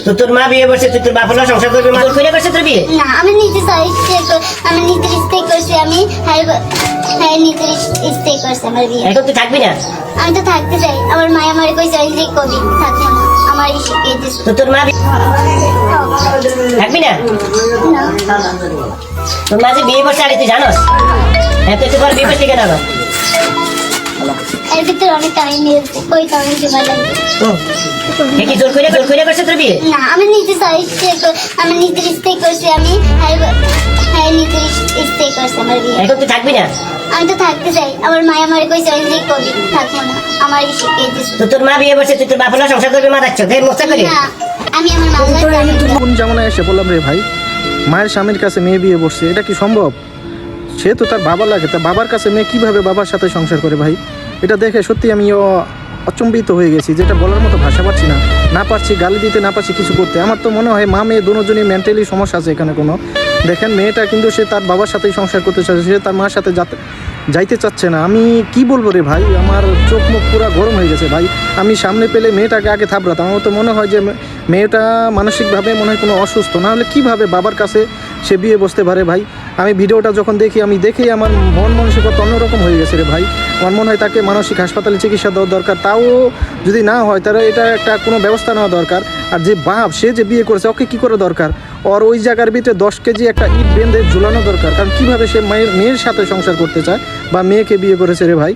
তো তোর মা বিয়ে করছে, তুই তোর বাপ হলো সংসার করবি, মা তোর কইরা করছে তোর বিয়ে? না, আমি নিজে আমি নিজের ইচ্ছে করছি, আমি হ্যাঁ নিজের ইচ্ছে করছি আমার বিয়ে। এখন তুই থাকবি না? আমি তো থাকতে চাই, আমার মা আমার কইছে যে কবি থাকবো না, আমার শিখিয়ে দিচ্ছে। তো তোর মা থাকবি না? না, তোর মা যে বিয়ে করছে আগে তুই জানোস? হ্যাঁ, তুই তোমার বিয়ে করছে কেন? এর ভিতরে অনেক টাইম নিয়েছে, কই টাইম জমা লাগবে। কি জোর কইরা করছে তোর বিয়ে? না, আমি নিজে আমি নিজের ইচ্ছে করছি, আমি হ্যাঁ নিজের ইচ্ছে করছি আমার বিয়ে। এখন তুই থাকবি না? আমি তো থাকতে চাই, আমার মা আমার কইছে যে কবি থাকবো না, আমার শিখিয়ে দিচ্ছে। তো তোর মা বিয়ে করছে, তুই তোর বাপ হলো সংসার করবি, মা থাকছো মোচা করি? না, আমি আমার মা কোন জামানায় এসে বললাম রে ভাই, মায়ের স্বামীর কাছে মেয়ে বিয়ে বসছে, এটা কি সম্ভব? সে তো তার বাবা লাগে, তার বাবার কাছে মেয়ে কিভাবে বাবার সাথে সংসার করে ভাই? এটা দেখে সত্যি আমি অচম্বিত হয়ে গেছি, যেটা বলার মতো ভাষা পাচ্ছি না পারছি গালি দিতে, না পারছি কিছু করতে। আমার তো মনে হয় মা মেয়ে দুজনই মেন্টালি সমস্যা আছে এখানে কোনো। দেখেন মেয়েটা কিন্তু সে তার বাবার সাথেই সংসার করতে চাচ্ছে, সে তার মার সাথে যাইতে চাচ্ছে না। আমি কি বলবো রে ভাই, আমার চোখ মুখ পুরো গরম হয়ে গেছে ভাই। আমি সামনে পেলে মেয়েটাকে আগে থাপড়াতাম। আমার তো মনে হয় যে মেয়েটা মানসিকভাবে মনে হয় কোনো অসুস্থ, না হলে কীভাবে বাবার কাছে সে বিয়ে বসতে পারে ভাই? আমি ভিডিওটা যখন দেখি, আমি দেখেই আমার মন মানসিকতা অন্যরকম হয়ে গেছে রে ভাই। আমার মনে হয় তাকে মানসিক হাসপাতালে চিকিৎসা দেওয়া দরকার, তাও যদি না হয় তাহলে এটা একটা কোনো ব্যবস্থা নেওয়া দরকার। আর যে বাপ, সে যে বিয়ে করেছে, ওকে কী করে দরকার? ওর ওই জায়গার ভিতরে 10 কেজি একটা ইট বেঁধে ঝুলানো দরকার। কারণ কীভাবে সে মেয়ের সাথে সংসার করতে চায় বা মেয়েকে বিয়ে করেছে রে ভাই।